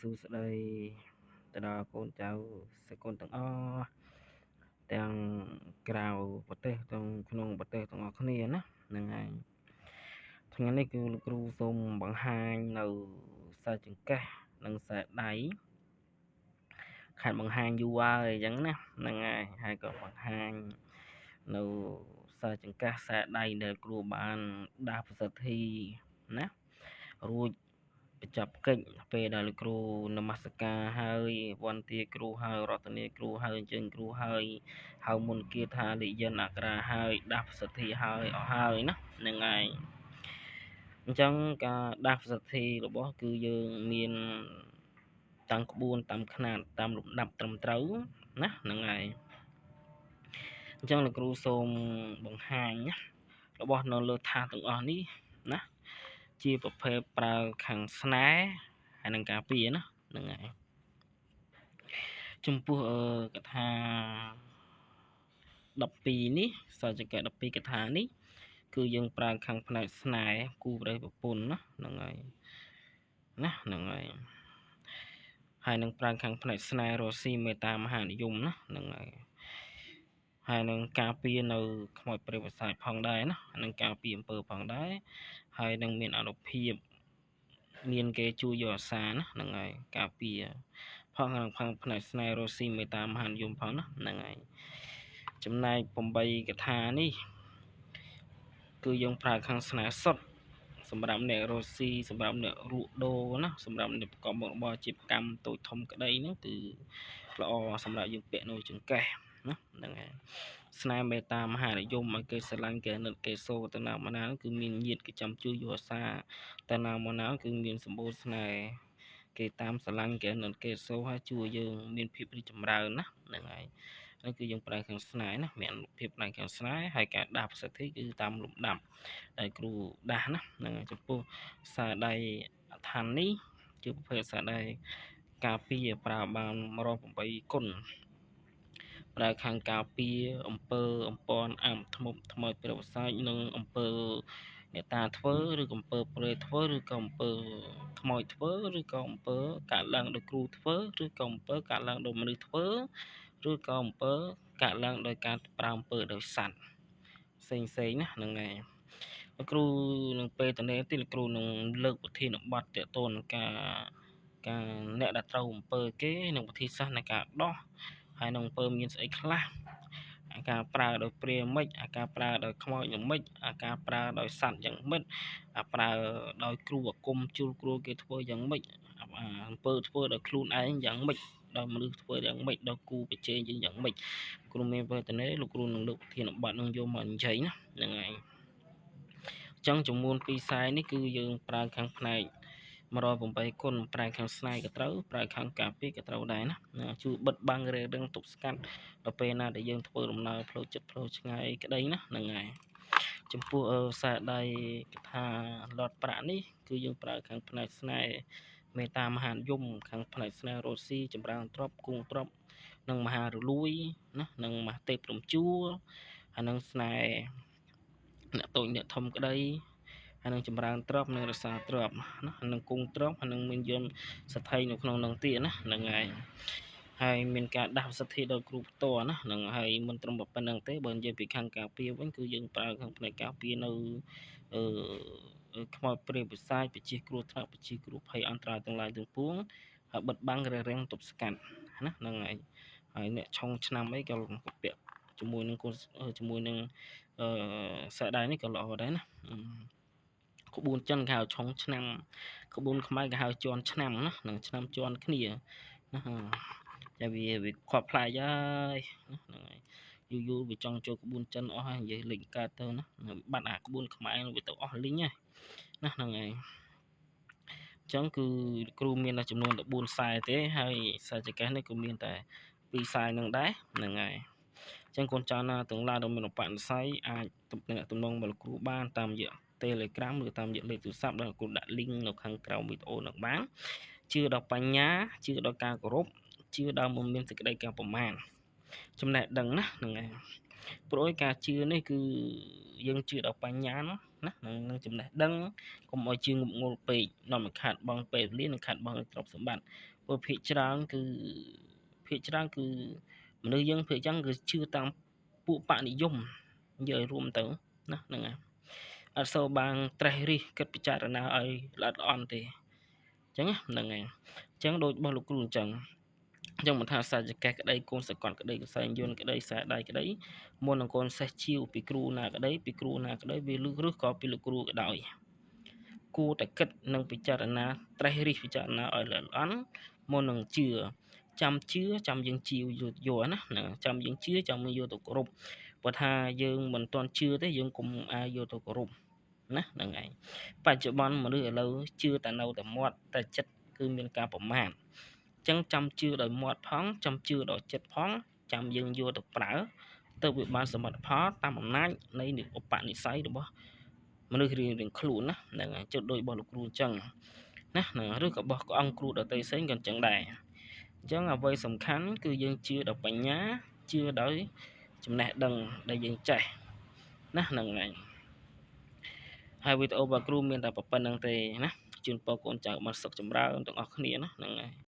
សួស្តីទៅដល់កូនចៅសកលទាំងអស់ទាំងក្រៅប្រទេសទាំងក្នុងប្រទេសទាំងអស់គ្នាណាហ្នឹងហើយថ្ងៃនេះគឺលោកគ្រូសូមបង្ហាញនៅខ្សែចង្កេះនិងខ្សែដៃខាត់បង្ហាញយូរហើយអញ្ចឹងណាហ្នឹងហើយក៏បង្ហាញនៅខ្សែចង្កេះខ្សែដៃដែលគ្រូបានដាស់ប្រសិទ្ធិណារួចបញ្ចប់កិច្ចពេលដែលលោកគ្រូនមស្ការហើយវន្តាគ្រូហើយរតនាគ្រូហើយអញ្ជើញគ្រូហើយហៅមុនគាថានិយិនអក្សរាហើយដាស់ប្រសិទ្ធិហើយអស់ហើយណាហ្នឹងហើយអញ្ចឹងការដាស់ប្រសិទ្ធិរបស់គឺយើងមានតាំងក្បួនតាមຂະຫນាតតាមលំដាប់ត្រឹមត្រូវណាហ្នឹងហើយអញ្ចឹងលោកគ្រូសូមបង្ហាញណារបស់នៅលើថាសទាំងអស់នេះណាជាប្រភេទប្រើខាងស្នេហ៍ហើយនឹងការពារណាហ្នឹងហើយចំពោះកថា12នេះសច្ចកៈ12កថានេះគឺយើងប្រើខាងផ្នែកស្នេហ៍គូប្តីប្រពន្ធណាហ្នឹងហើយណាហ្នឹងហើយនឹងប្រើខាងផ្នែកស្នេហ៍រស់ស៊ីមេត្តាមហានិយមណាហ្នឹងហើយនឹងការពារនៅខ្មោចព្រាយបិសាចផងដែរណានឹងការពារអំពើផងដែរហើយនឹងមានអនុភាពមានគេជួយយកអាសាណាហ្នឹងហើយការពារផងខាងផ្នែកស្នេហ៍រស់ស៊ីមេត្តាមហានិយមផងណាហ្នឹងហើយចំណែក8កថានេះគឺយើងប្រើខាងស្នេហ៍សុទ្ធសម្រាប់អ្នករស់ស៊ីសម្រាប់អ្នកលក់ដូរណាសម្រាប់អ្នកប្រកបមុខរបរអាជីវកម្មតូចធំក្តីហ្នឹងគឺល្អសម្រាប់យើងពាក់នៅចង្កេះណាហ្នឹងហើយស្នេហ៍មេត្តាមហានិយមឲ្យគេស្រឡាញ់គេអាណិតគេសូទៅណាមកណាគឺមានញាតិគេចាំជួយយកអាសាទៅណាមកណាគឺមានសម្បូរស្នេហ៍គេតាមស្រឡាញ់គេអាណិតគេសូហើយជួយយើងមានភាពរីកចម្រើនណាហ្នឹងហើយនេះគឺយើងប្រើខាងស្នេហ៍ណាមានភាពផ្នែកខាងស្នេហ៍ហើយការដាស់ប្រសិទ្ធិគឺតាមលំដាប់ដែលគ្រូដាស់ណាហ្នឹងចំពោះសារដៃឋាននេះជាប្រភេទសារដៃការពារប្រើបាន108គុណប្រើខាងការពារអំពើអំពន់អាមធ្មប់ថ្មើរព្រះវសាយនិងអំពើអ្នកតាធ្វើឬអំពើព្រៃធ្វើឬក៏អំពើថ្មធ្វើឬក៏អំពើកាត់ឡើងដោយគ្រូធ្វើឬក៏អំពើកាត់ឡើងដោយមនុស្សធ្វើឬក៏អំពើកាត់ឡើងដោយការប្រើអំពើដោយសត្វផ្សេងណាហ្នឹងហើយលោកគ្រូនឹងពេលតនេះទីលោកគ្រូនឹងលើកវិធានបទតេតូនការអ្នកដែលត្រូវអំពើគេនឹងវិធីសាស្ត្រនៃការដោះហើយនឹងអំពើមានស្អីខ្លះអាការប្រើដោយព្រាហ្មិចអាការប្រើដោយខ្មោចយ៉ាងម៉េចអាការប្រើដោយសត្វយ៉ាងម៉េចអាប្រើដោយគ្រូអាគមជួលគ្រូគេធ្វើយ៉ាងម៉េចអំពើធ្វើដោយខ្លួនឯងយ៉ាងម៉េចដោយមនុស្សធ្វើយ៉ាងម៉េចដល់គូប្រជែងយើងយ៉ាងម៉េចគ្រូមានពេលតនេះលោកគ្រូនឹងលើកវិធានបទនឹងយកមកនិយាយណាហ្នឹងហើយចឹងចំនួន2ខ្សែនេះគឺយើងប្រើខាងផ្នែក108គុណប្រើខាងស្នេហ៍ក៏ត្រូវប្រើខាងការពារក៏ត្រូវដែរណាជួយបិទបាំងរេរឹងទប់ស្កាត់ដល់ពេលណាដែលយើងធ្វើដំណើរផ្លូវចិត្តផ្លូវឆ្ងាយក្តីណាហ្នឹងហើយចំពោះខ្សែដៃកថាលត់ប្រាក់នេះគឺយើងប្រើខាងផ្នែកស្នេហ៍មេត្តាមហានិយមខាងផ្នែកស្នេហ៍រស់ស៊ីចម្រើនទ្រព្យគង់ទ្រព្យនិងមហារលួយណានិងមហាទេពព្រំជួរហើយនឹងស្នេហ៍អ្នកតូចអ្នកធំក្តីហើយនឹងចម្រើនទ្រព្យនិងរក្សាទ្រព្យណានិងគង់ទ្រព្យហើយនឹងមានយន្តសថីនៅក្នុងនឹងទៀតណាហ្នឹងហើយមានការដាស់ប្រសិទ្ធិដល់គ្រូផ្ទាល់ណាហ្នឹងហើយមិនត្រឹមប៉ុណ្្នឹងទេបើនិយាយពីខាងការពារវិញគឺយើងប្រើខាងផ្នែកការពារនៅខ្មោចព្រាយបិសាចបជាគ្រោះថ្នាក់បជាគ្រោះភ័យអន្តរាយទាំងឡាយទាំងពួងហើយបិទបាំងរារាំងទប់ស្កាត់ណាហ្នឹងហើយអ្នកឆុងឆ្នាំអីក៏ពាក់ជាមួយនឹងខ្សែដៃនេះក៏ល្អដែរណាក្បួនចិនគេហៅឆុងឆ្នាំក្បួនខ្មែរគេហៅជន់ឆ្នាំណានឹងឆ្នាំជន់គ្នាណាតែវាខកផ្លាយហើយហ្នឹងហើយយូរវាចង់ចូលក្បួនចិនអស់ហើយនិយាយលេងកើតទៅណាបាត់អាក្បួនខ្មែរវាទៅអស់លីងហើយណាហ្នឹងហើយអញ្ចឹងគឺគ្រូមានតែចំនួន14ខ្សែទេហើយខ្សែចង្កេះនេះក៏មានតែ2ខ្សែនឹងដែរហ្នឹងហើយអញ្ចឹងកូនចៅណាទាំងឡាយដែលមានឧបនិស្ស័យអាចទំនាក់មកលោកគ្រូបានតាមរយៈ Telegram ឬតាមរយៈលេខទូរស័ព្ទដែលគ្រូដាក់ link នៅខាងក្រោមវីដេអូនឹងបានជឿដល់បញ្ញាជឿដល់ការគោរពជឿដល់មិនមានសេចក្តីការប្រមាណចំណេះដឹងណាហ្នឹងហើយព្រោះឯការជឿនេះគឺយើងជឿដល់បញ្ញាណា ណានឹងចំណេះដឹងកុំឲ្យជឿងប់ងល់ពេកនាំឲ្យខាតបង់ពេលវេលានិងខាតបង់ទ្រព្យសម្បត្តិព្រោះភាគច្រើនគឺមនុស្សយើងភាគចឹងគឺជឿតាមពួកបកនិយមនិយាយឲ្យរួមទៅណាហ្នឹងហើយអត់សូវបានត្រេះរិះគិតពិចារណាឲ្យល្អិតល្អន់ទេអញ្ចឹងហ្នឹងហើយអញ្ចឹងដូចរបស់លោកគ្រូអញ្ចឹងមិនថាសាច់ចកេះក្តីកូនសកលក្តីកសែងយន្តក្តីខ្សែដៃក្តីមុននឹងកូនសេះជាវពីគ្រូណាក្តីវាលឺឬក៏ពីលោកគ្រូក៏ដោយគួរតែគិតនិងពិចារណាត្រេះរិះពិចារណាឲ្យល្អិតល្អន់មុននឹងជឿចាំយើងជឿយកណាចាំយើងជឿចាំយើងយកទៅគោរពបើថាយើងមិនទាន់ជឿទេយើងកុំអាចយកទៅគោរពណាហ្នឹងហើយបច្ចុប្បន្នមនុស្សឥឡូវជឿតែនៅតែមាត់តែចិត្តគឺមានការប្រមាថអញ្ចឹងចាំជឿដោយមាត់ផងចាំជឿដោយចិត្តផងចាំយើងយកទៅប្រើទៅវាបានសមិទ្ធផលតាមអំណាចនៃឧបនិស្ស័យរបស់មនុស្សរៀងខ្លួនណាហ្នឹងហើយចុះដោយរបស់លោកគ្រូអញ្ចឹងណាហ្នឹងឬក៏របស់អង្គគ្រូដតីផ្សេងក៏អញ្ចឹងដែរអញ្ចឹងអ្វីសំខាន់គឺយើងជឿដោយបញ្ញាជឿដោយចំណេះដឹងដែលយើងចេះណាហ្នឹងហើយហើយវីដេអូរបស់គ្រូមានតែប៉ុណ្្នឹងទេណាជូនពរកូនចៅបានសុខចម្រើនទាំងអស់គ្នាណាហ្នឹងហើយ